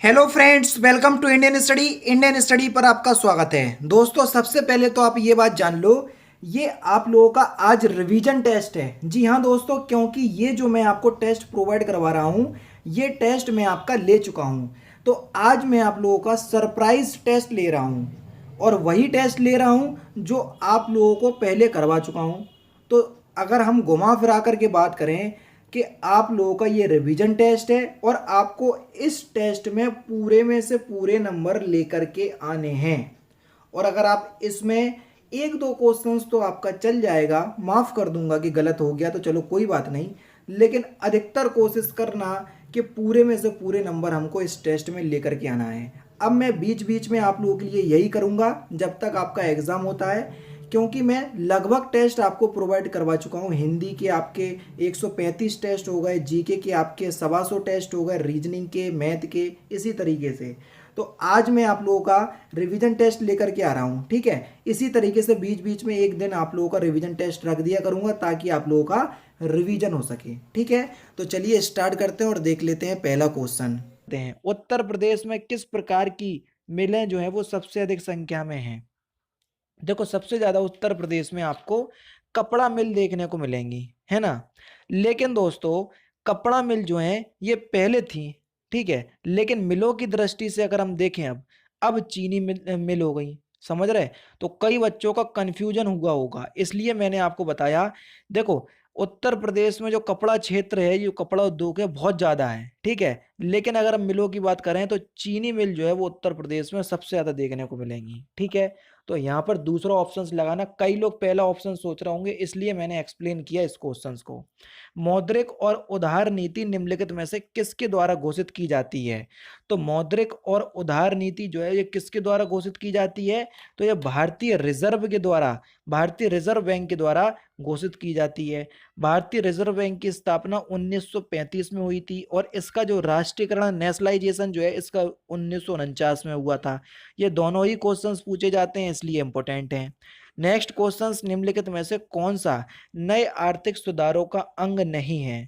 Hello friends, welcome to Indian Study पर आपका स्वागत है। दोस्तों, सबसे पहले तो आप ये बात जान लो, ये आप लोगों का आज रिवीजन टेस्ट है। जी हाँ दोस्तों, क्योंकि ये जो मैं आपको टेस्ट प्रोवाइड करवा रहा हूँ, ये टेस्ट मैं आपका ले चुका हूँ। तो आज मैं आप लोगों का सरप्राइज टेस्ट ले रहा हूँ और वही टेस्ट ले रहा हूँ जो आप लोगों को पहले करवा चुका हूँ। तो अगर हम घुमा फिरा करके बात करें कि आप लोगों का ये रिवीजन टेस्ट है और आपको इस टेस्ट में पूरे में से पूरे नंबर लेकर के आने हैं। और अगर आप इसमें एक दो क्वेश्चंस तो आपका चल जाएगा, माफ़ कर दूंगा कि गलत हो गया तो चलो कोई बात नहीं, लेकिन अधिकतर कोशिश करना कि पूरे में से पूरे नंबर हमको इस टेस्ट में लेकर के आना है। अब मैं बीच बीच में आप लोगों के लिए यही करूंगा जब तक आपका एग्ज़ाम होता है, क्योंकि मैं लगभग टेस्ट आपको प्रोवाइड करवा चुका हूँ। हिंदी के आपके 135 टेस्ट हो गए, जीके के आपके 125 टेस्ट हो गए, रीजनिंग के, मैथ के, इसी तरीके से। तो आज मैं आप लोगों का रिवीजन टेस्ट लेकर के आ रहा हूँ, ठीक है। इसी तरीके से बीच बीच में एक दिन आप लोगों का रिवीजन टेस्ट रख दिया करूँगा ताकि आप लोगों का रिवीजन हो सके, ठीक है। तो चलिए स्टार्ट करते हैं और देख लेते हैं पहला क्वेश्चन। उत्तर प्रदेश में किस प्रकार की मिलें जो है वो सबसे अधिक संख्या में हैं। देखो, सबसे ज्यादा उत्तर प्रदेश में आपको कपड़ा मिल देखने को मिलेंगी, है ना। लेकिन दोस्तों, कपड़ा मिल जो है ये पहले थी, ठीक है, लेकिन मिलों की दृष्टि से अगर हम देखें अब चीनी मिल हो गई। समझ रहे। तो कई बच्चों का कंफ्यूजन हुआ होगा, इसलिए मैंने आपको बताया। देखो, उत्तर प्रदेश में जो कपड़ा क्षेत्र है, ये कपड़ा उद्योग है, बहुत ज्यादा है, ठीक है। लेकिन अगर हम मिलों की बात करें तो चीनी मिल जो है वो उत्तर प्रदेश में सबसे ज्यादा देखने को मिलेंगी, ठीक है। तो यहाँ पर दूसरा ऑप्शन लगाना, कई लोग पहला ऑप्शन सोच रहे होंगे, इसलिए मैंने एक्सप्लेन किया इस क्वेश्चंस को। मौद्रिक और उधार नीति निम्नलिखित में से किसके द्वारा घोषित की जाती है। तो मौद्रिक और उधार नीति जो है ये किसके द्वारा घोषित की जाती है। तो ये भारतीय रिजर्व के द्वारा, भारतीय रिजर्व बैंक के द्वारा घोषित की जाती है। भारतीय रिजर्व बैंक की स्थापना 1935 में हुई थी और इसका जो राष्ट्रीयकरण, नेशनलाइजेशन जो है इसका 1949 में हुआ था। ये दोनों ही क्वेश्चंस पूछे जाते हैं, इसलिए इंपॉर्टेंट हैं। नेक्स्ट क्वेश्चंस, निम्नलिखित में से कौन सा नए आर्थिक सुधारों का अंग नहीं है।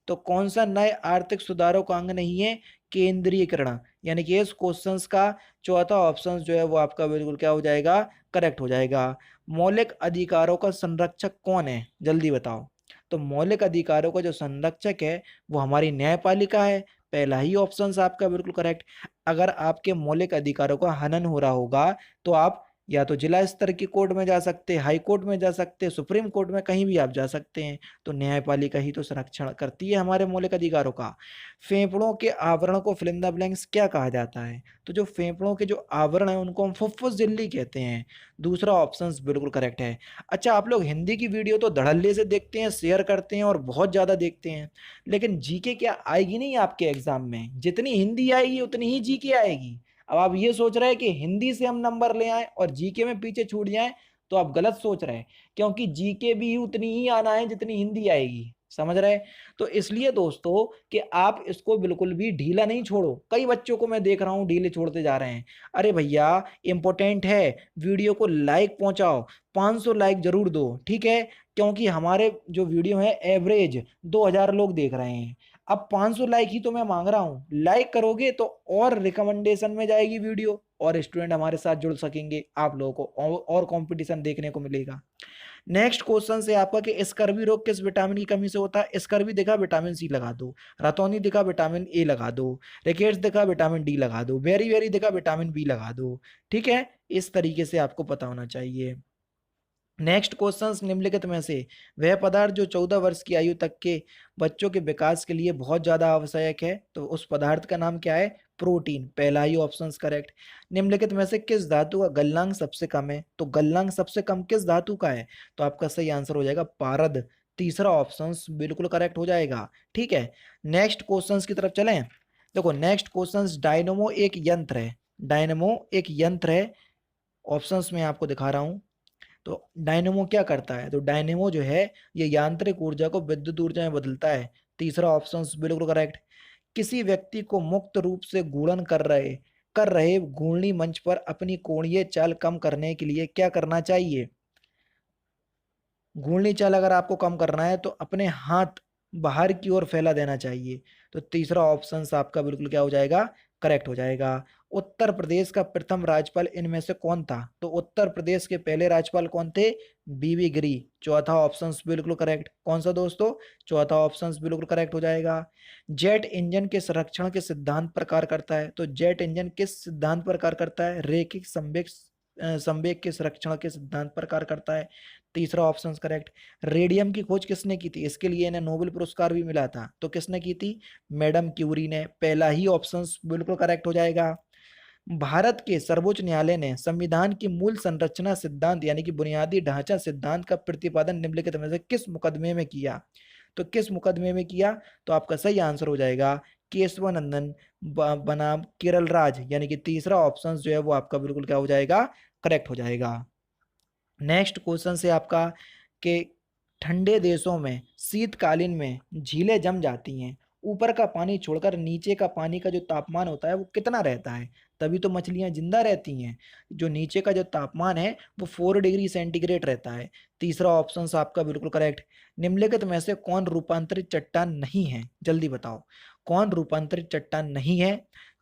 तो कौन सा नए आर्थिक सुधारों का अंग नहीं है। केंद्रीयकरण, यानी कि इस क्वेश्चंस का चौथा ऑप्शन जो है वो आपका बिल्कुल क्या हो जाएगा, करेक्ट हो जाएगा। मौलिक अधिकारों का संरक्षक कौन है, जल्दी बताओ। तो मौलिक अधिकारों का जो संरक्षक है वो हमारी न्यायपालिका है। पहला ही ऑप्शन आपका बिल्कुल करेक्ट। अगर आपके मौलिक अधिकारों का हनन हो रहा होगा तो आप या तो जिला स्तर की कोर्ट में जा सकते, हाई कोर्ट में जा सकते, सुप्रीम कोर्ट में, कहीं भी आप जा सकते हैं। तो न्यायपालिका ही तो संरक्षण करती है हमारे मौलिक अधिकारों का। फेफड़ों के आवरण को फिल इन द ब्लैंक्स क्या कहा जाता है। तो जो फेफड़ों के जो आवरण है उनको हम फुफ्फुस झिल्ली कहते हैं। दूसरा ऑप्शन बिल्कुल करेक्ट है। अच्छा, आप लोग हिंदी की वीडियो तो धड़ल्ले से देखते हैं, शेयर करते हैं और बहुत ज्यादा देखते हैं, लेकिन जीके क्या आएगी नहीं आपके एग्जाम में। जितनी हिंदी आएगी उतनी ही जीके आएगी। अब आप ये सोच रहे हैं कि हिंदी से हम नंबर ले आए और जीके में पीछे छूट जाएं, तो आप गलत सोच रहे हैं, क्योंकि जीके भी उतनी ही आना है जितनी हिंदी आएगी। समझ रहे हैं। तो इसलिए दोस्तों कि आप इसको बिल्कुल भी ढीला नहीं छोड़ो। कई बच्चों को मैं देख रहा हूं ढीले छोड़ते जा रहे हैं। अरे भैया, इंपॉर्टेंट है, वीडियो को लाइक पहुंचाओ, 500 लाइक जरूर दो, ठीक है। क्योंकि हमारे जो वीडियो है एवरेज 2000 लोग देख रहे हैं। अब 500 लाइक ही तो मैं मांग रहा हूँ, लाइक करोगे तो और रिकमेंडेशन में जाएगी वीडियो और स्टूडेंट हमारे साथ जुड़ सकेंगे, आप लोगों को और कंपटीशन देखने को मिलेगा। नेक्स्ट क्वेश्चन से आपका कि स्कर्वी रोग किस विटामिन की कमी से होता है। स्कर्वी दिखा विटामिन सी लगा दो, रतौनी दिखा विटामिन ए लगा दो, रिकेट्स दिखा विटामिन डी लगा दो, वेरी वेरी दिखा विटामिन बी लगा दो, ठीक है। इस तरीके से आपको पता होना चाहिए। नेक्स्ट क्वेश्चन, निम्नलिखित में से वह पदार्थ जो 14 वर्ष की आयु तक के बच्चों के विकास के लिए बहुत ज्यादा आवश्यक है, तो उस पदार्थ का नाम क्या है। प्रोटीन, पहला ही ऑप्शन करेक्ट। निम्नलिखित में से किस धातु का गलनांक सबसे कम है। तो गलनांक सबसे कम किस धातु का है। तो आपका सही आंसर हो जाएगा पारद। तीसरा ऑप्शन बिल्कुल करेक्ट हो जाएगा, ठीक है। नेक्स्ट क्वेश्चन की तरफ चलें। देखो, नेक्स्ट क्वेश्चन, डायनमो एक यंत्र है। डायनमो एक यंत्र है। ऑप्शंस में आपको दिखा रहा हूं। तो डायनेमो क्या करता है। तो डायनेमो जो है ये यांत्रिक ऊर्जा को विद्युत ऊर्जा में बदलता है। तीसरा ऑप्शन बिल्कुल करेक्ट। किसी व्यक्ति को मुक्त रूप से गुणन कर रहे घूर्णी मंच पर अपनी कोणीय चाल कम करने के लिए क्या करना चाहिए। घूर्णी चाल अगर आपको कम करना है तो अपने हाथ बाहर की ओर फैला देना चाहिए। तो तीसरा ऑप्शन आपका बिल्कुल क्या हो जाएगा, करेक्ट हो जाएगा। उत्तर प्रदेश का प्रथम राज्यपाल इनमें से कौन था? तो उत्तर प्रदेश के पहले राज्यपाल कौन थे? बीबी गिरी। चौथा ऑप्शन बिल्कुल करेक्ट। कौन सा दोस्तों? चौथा ऑप्शन बिल्कुल करेक्ट हो जाएगा। जेट इंजन के संरक्षण के सिद्धांत पर कार्य करता है? तो जेट इंजन किस सिद्धांत पर कार्य करता है? रैखिक संवेग संवेग के संरक्षण के सिद्धांत पर कार्य करता है। तीसरा ऑप्शन करेक्ट। रेडियम की खोज किसने की थी? इसके लिए इन्हें नोबेल पुरस्कार भी मिला था, तो किसने की थी? मैडम क्यूरी ने। पहला ही ऑप्शन बिल्कुल करेक्ट हो जाएगा। भारत के सर्वोच्च न्यायालय ने संविधान की मूल संरचना सिद्धांत यानी कि बुनियादी ढांचा सिद्धांत का प्रतिपादन निम्नलिखित में से किस मुकदमे में किया? तो किस मुकदमे में किया? तो आपका सही आंसर हो जाएगा केशवानंदन बनाम केरल राज, यानी कि तीसरा ऑप्शन जो है वो आपका बिल्कुल क्या हो जाएगा? करेक्ट हो जाएगा। नेक्स्ट क्वेश्चन से आपका कि ठंडे देशों में शीतकालीन में झीलें जम जाती हैं, ऊपर का पानी छोड़कर नीचे का पानी का जो तापमान होता है वो कितना रहता है? तभी तो मछलियां जिंदा रहती हैं। जो नीचे का जो तापमान है वो 4 डिग्री सेंटीग्रेड रहता है। तीसरा ऑप्शन आपका बिल्कुल करेक्ट। निम्नलिखित में से कौन रूपांतरित चट्टान नहीं है? जल्दी बताओ कौन रूपांतरित चट्टान नहीं है?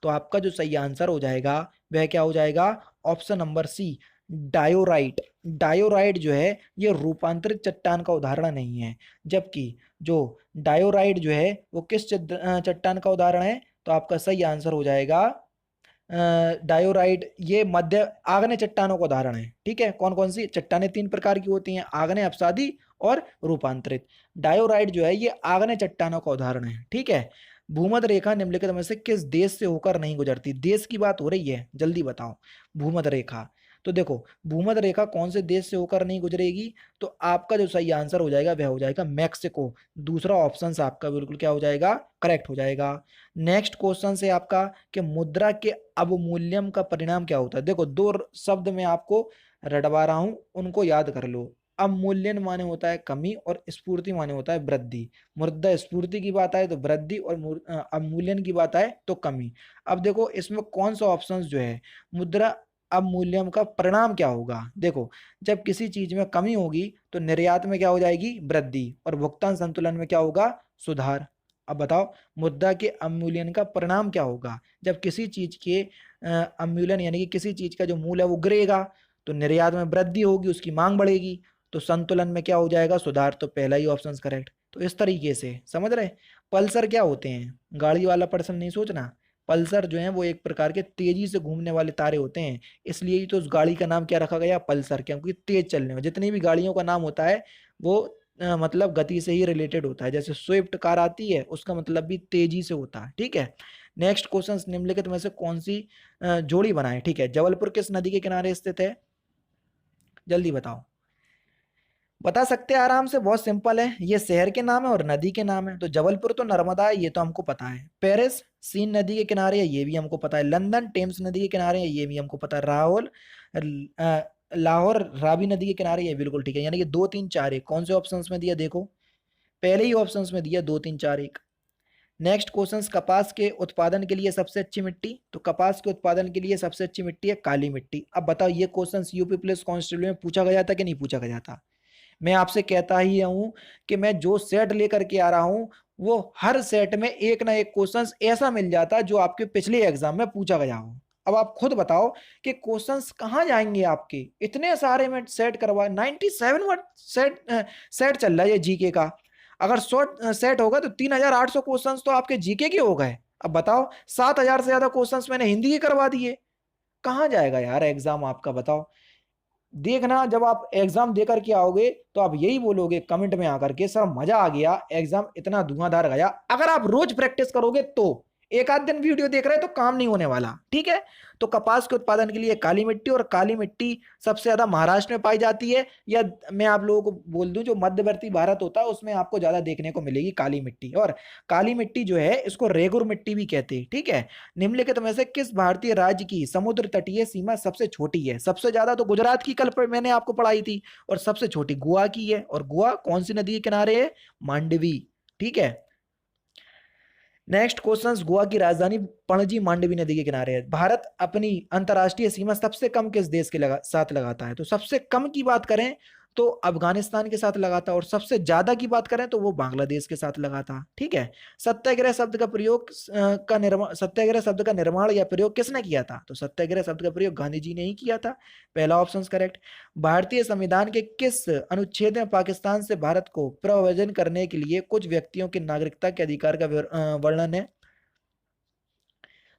तो आपका जो सही आंसर हो जाएगा वह क्या हो जाएगा? Option number C, diorite. Diorite जो है ये रूपांतरित चट्टान का उदाहरण नहीं है, जबकि जो डायोराइट जो है वो किस चट्टान का उदाहरण है? तो आपका सही आंसर हो जाएगा डायोराइट ये मध्य आग्नेय चट्टानों का उदाहरण है। ठीक है, कौन कौन सी चट्टानें 3 प्रकार की होती हैं? आग्नेय, अपसादी और रूपांतरित। डायोराइट जो है ये आग्नेय चट्टानों का उदाहरण है। ठीक है। भूमध्य रेखा निम्नलिखित में से किस देश से होकर नहीं गुजरती? देश की बात हो रही है, जल्दी बताओ। भूमध्य रेखा, तो देखो भूमध्य रेखा कौन से देश से होकर नहीं गुजरेगी? तो आपका जो सही आंसर हो जाएगा वह हो जाएगा मैक्सिको। दूसरा ऑप्शन आपका बिल्कुल क्या हो जाएगा? करेक्ट हो जाएगा। नेक्स्ट क्वेश्चन से आपका कि मुद्रा के अवमूल्यन का परिणाम क्या होता है? देखो दो शब्द मैं आपको रटवा रहा हूं, उनको याद कर लो। अवमूल्यन माने होता है कमी और स्फूर्ति माने होता है वृद्धि। मुद्रा स्फूर्ति की बात आए तो वृद्धि और अवमूल्यन की बात आए तो कमी। अब देखो इसमें कौन सा ऑप्शन जो है मुद्रा अवमूल्यन का परिणाम क्या होगा? देखो जब किसी चीज में कमी होगी तो निर्यात में क्या हो जाएगी? वृद्धि, और भुगतान संतुलन में क्या होगा? सुधार। अब बताओ मुद्रा के अवमूल्यन का परिणाम क्या होगा? जब किसी चीज के अवमूल्यन यानी कि किसी चीज का जो मूल्य है वो गिरेगा तो निर्यात में वृद्धि होगी, उसकी मांग बढ़ेगी, तो संतुलन में क्या हो जाएगा? सुधार। तो पहला ही ऑप्शन करेक्ट। तो इस तरीके से समझ रहे। पल्सर क्या होते हैं? गाड़ी वाला पर्सन नहीं सोचना। पल्सर जो है वो एक प्रकार के तेजी से घूमने वाले तारे होते हैं, इसलिए ही तो उस गाड़ी का नाम क्या रखा गया? पल्सर, क्योंकि तेज चलने में। जितनी भी गाड़ियों का नाम होता है वो मतलब गति से ही रिलेटेड होता है। जैसे स्विफ्ट कार आती है उसका मतलब भी तेजी से होता है। ठीक है। नेक्स्ट क्वेश्चन, निम्नलिखित में से कौन सी जोड़ी बनाए? ठीक है, जबलपुर किस नदी के किनारे स्थित है? जल्दी बताओ। बता सकते हैं आराम से, बहुत सिंपल है। ये शहर के नाम है और नदी के नाम है। तो जबलपुर तो नर्मदा है, ये तो हमको पता है। पेरिस सीन नदी के किनारे है, ये भी हमको पता है। लंदन टेम्स नदी के किनारे है, ये भी हमको पता है। लाहौर रावी नदी के किनारे, ये बिल्कुल ठीक है। यानी कि 2 3 4 1 कौन से ऑप्शंस में दिया? देखो पहले ही ऑप्शंस में दिया 2 3 4 1। नेक्स्ट क्वेश्चन, कपास के उत्पादन के लिए सबसे अच्छी मिट्टी? तो कपास के उत्पादन के लिए सबसे अच्छी मिट्टी है काली मिट्टी। अब बताओ ये क्वेश्चन यूपी पुलिस कांस्टेबल में पूछा गया था कि नहीं पूछा गया था? मैं आपसे कहता ही हूं कि मैं जो सेट लेकर के आ रहा हूं वो हर सेट में एक ना एक क्वेश्चन ऐसा मिल जाता है जो आपके पिछले एग्जाम में पूछा गया हो। अब आप खुद बताओ कि क्वेश्चंस कहां जाएंगे आपके? इतने सारे में सेट करवा 97 वर्ड सेट चल रहा है ये जीके का। अगर शॉर्ट सेट होगा तो 3800 क्वेश्चंस तो आपके जीके के हो गए। अब बताओ 7000 से ज्यादा क्वेश्चंस मैंने हिंदी के करवा दिए। कहां जाएगा यार एग्जाम आपका? बताओ। देखना जब आप एग्जाम देकर के आओगे तो आप यही बोलोगे कमेंट में आकर के, सर मजा आ गया, एग्जाम इतना धुआंधार गया। अगर आप रोज प्रैक्टिस करोगे तो। एक आध दिन वीडियो देख रहे हैं तो काम नहीं होने वाला। ठीक है। तो कपास के उत्पादन के लिए काली मिट्टी, और काली मिट्टी सबसे ज्यादा महाराष्ट्र में पाई जाती है, या मैं आप लोगों को बोल दूं जो मध्यवर्ती भारत होता है उसमें आपको ज्यादा देखने को मिलेगी काली मिट्टी। और काली मिट्टी जो है इसको रेगुर मिट्टी भी कहते हैं। ठीक है। निम्नलिखित में से किस भारतीय राज्य की समुद्र तटीय सीमा सबसे छोटी है? सबसे ज्यादा तो गुजरात की कल पर मैंने आपको पढ़ाई थी, और सबसे छोटी गोवा की है। और गोवा कौन सी नदी के किनारे है? मांडवी। ठीक है। नेक्स्ट क्वेश्चन, गोवा की राजधानी पणजी मांडवी नदी के किनारे है। भारत अपनी अंतरराष्ट्रीय सीमा सबसे कम किस देश के साथ लगाता है? तो सबसे कम की बात करें तो अफगानिस्तान के साथ लगा था, और सबसे ज्यादा की बात करें तो वो बांग्लादेश के साथ लगा था। ठीक है। सत्याग्रह शब्द का प्रयोग का निर्माण सत्याग्रह शब्द का निर्माण या प्रयोग किसने किया था? तो सत्याग्रह शब्द का प्रयोग गांधी जी ने ही किया था। पहला ऑप्शन करेक्ट। भारतीय संविधान के किस अनुच्छेद में पाकिस्तान से भारत को प्रव्रजन करने के लिए कुछ व्यक्तियों की नागरिकता के अधिकार का वर्णन है?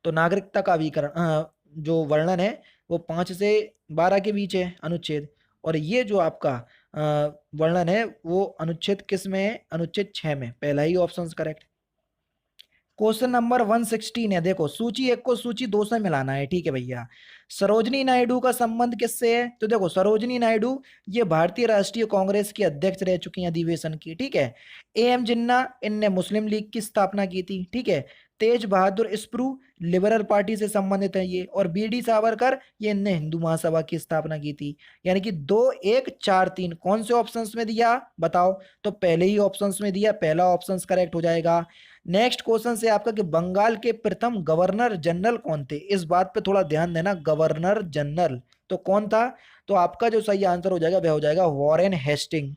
तो नागरिकता का अभिकरण जो वर्णन है वो 5 से 12 के बीच है अनुच्छेद, और ये जो आपका वर्णन है वो अनुच्छेद किस में है? अनुच्छेद 6 में। पहला ही ऑप्शन करेक्ट। क्वेश्चन नंबर 116 है, देखो सूची 1 को सूची 2 से मिलाना है। ठीक है भैया। सरोजनी नायडू का संबंध किससे है? तो देखो सरोजनी नायडू ये भारतीय राष्ट्रीय कांग्रेस की अध्यक्ष रह चुकी हैं अधिवेशन की। ठीक है। ए एम जिन्ना इनने मुस्लिम लीग की स्थापना की थी। ठीक है। तेज बहादुर स्प्रू लिबरल पार्टी से संबंधित है ये, और बी डी सावरकर ये इनने हिंदू महासभा की स्थापना की थी। यानी कि 2 1 4 3 कौन से ऑप्शंस में दिया बताओ? तो पहले ही ऑप्शंस में दिया, पहला ऑप्शन करेक्ट हो जाएगा। नेक्स्ट क्वेश्चन से आपका कि बंगाल के प्रथम गवर्नर जनरल कौन थे? इस बात पे थोड़ा ध्यान देना, गवर्नर जनरल तो कौन था? तो आपका जो सही आंसर हो जाएगा वह हो जाएगा वॉरेन हेस्टिंग।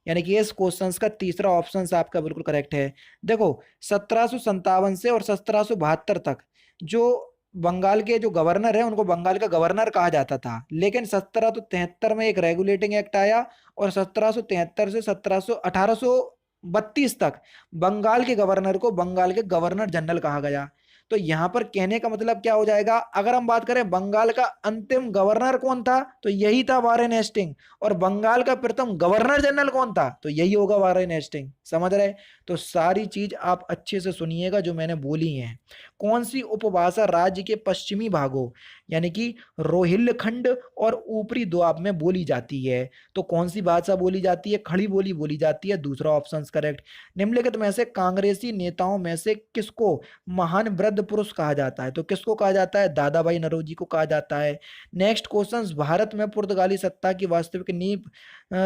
यानी कि इस क्वेश्चन का तीसरा ऑप्शन आपका बिल्कुल करेक्ट है। देखो 1757 से और 1772 तक जो बंगाल के जो गवर्नर है उनको बंगाल का गवर्नर कहा जाता था, लेकिन 1773 में एक रेगुलेटिंग एक्ट आया, और 1773 से 1832 तक बंगाल के गवर्नर को बंगाल के गवर्नर जनरल कहा गया। तो यहां पर कहने का मतलब क्या हो जाएगा? अगर हम बात करें बंगाल का अंतिम गवर्नर कौन था, तो यही था वारेन हेस्टिंग, और बंगाल का प्रथम गवर्नर जनरल कौन था? तो यही होगा वारेन हेस्टिंग। समझ रहे? तो सारी चीज आप अच्छे से सुनिएगा जो मैंने बोली है। कौन सी उपभाषा राज्य के पश्चिमी भागों यानी कि रोहिलखंड और ऊपरी दोआब में बोली जाती है? तो कौन सी भाषा बोली जाती है? खड़ी बोली बोली जाती है। दूसरा ऑप्शन करेक्ट। निम्नलिखित में से कांग्रेसी नेताओं में से किसको महान वृद्ध पुरुष कहा जाता है? तो किसको कहा जाता है? दादा भाई नौरोजी को कहा जाता है। नेक्स्ट क्वेश्चन, भारत में पुर्तगाली सत्ता की वास्तविक नींव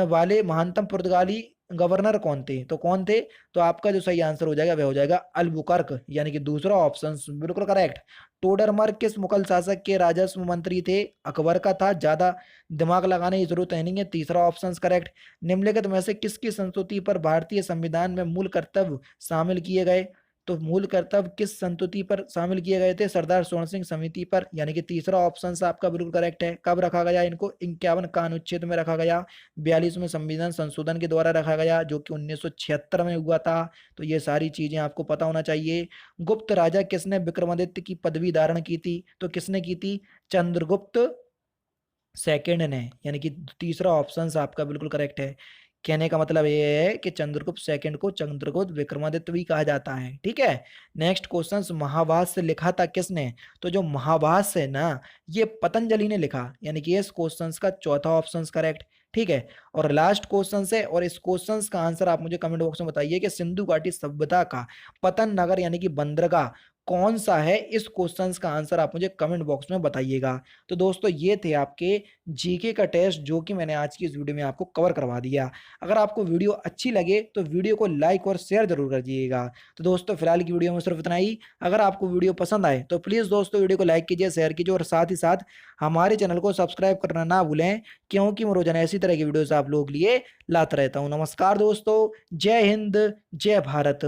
वाले महानतम पुर्तगाली गवर्नर कौन थे? तो कौन थे? तो आपका जो सही आंसर हो जाएगा वह हो जाएगा अल्बुकर्क, यानी कि दूसरा ऑप्शन बिल्कुल करेक्ट। टोडरमल किस मुगल शासक के राजस्व मंत्री थे? अकबर का था। ज्यादा दिमाग लगाने की जरूरत है नहीं है। तीसरा ऑप्शन करेक्ट। निम्नलिखित में से किसकी संस्तुति पर भारतीय संविधान में मूल कर्तव्य शामिल किए गए? तो मूल कर्तव्य किस संस्तुति पर शामिल किए गए थे? सरदार स्वर्ण सिंह समिति पर। यानी कि तीसरा ऑप्शन आपका बिल्कुल करेक्ट है। कब रखा गया इनको? 51 का अनुच्छेद में रखा गया। 42वें संविधान संशोधन के द्वारा रखा गया जो कि 1976 में हुआ था। तो ये सारी चीजें आपको पता होना चाहिए। गुप्त राजा किसने विक्रमादित्य की पदवी धारण की थी? तो किसने की थी? चंद्रगुप्त सेकंड ने। यानी कि तीसरा ऑप्शन आपका बिल्कुल करेक्ट है। कहने का मतलब ये है कि चंद्रगुप्त सेकंड को चंद्रगुप्त विक्रमादित्य भी कहा जाता है। ठीक है। नेक्स्ट क्वेश्चन, महाभाष्य लिखा था किसने? तो जो महाभाष्य है ना ये पतंजलि ने लिखा। यानी कि इस क्वेश्चन का चौथा ऑप्शन करेक्ट। ठीक है। और लास्ट क्वेश्चन है, और इस क्वेश्चन का आंसर आप मुझे कमेंट बॉक्स में बताइए कि सिंधु घाटी सभ्यता का पतन नगर यानी कि बंदरगाह कौन सा है? इस क्वेश्चन का आंसर आप मुझे कमेंट बॉक्स में बताइएगा। तो दोस्तों ये थे आपके जीके का टेस्ट जो कि मैंने आज की इस वीडियो में आपको कवर करवा दिया। अगर आपको वीडियो अच्छी लगे तो वीडियो को लाइक और शेयर जरूर कर दीजिएगा। तो दोस्तों फिलहाल की वीडियो में सिर्फ इतना ही। अगर आपको वीडियो पसंद आए तो प्लीज़ दोस्तों वीडियो को लाइक कीजिए, शेयर कीजिए, और साथ ही साथ हमारे चैनल को सब्सक्राइब करना ना भूलें, क्योंकि मैं रोजाना ऐसी तरह की वीडियोस आप लोगों के लिए लाता रहता हूँ। नमस्कार दोस्तों, जय हिंद, जय भारत।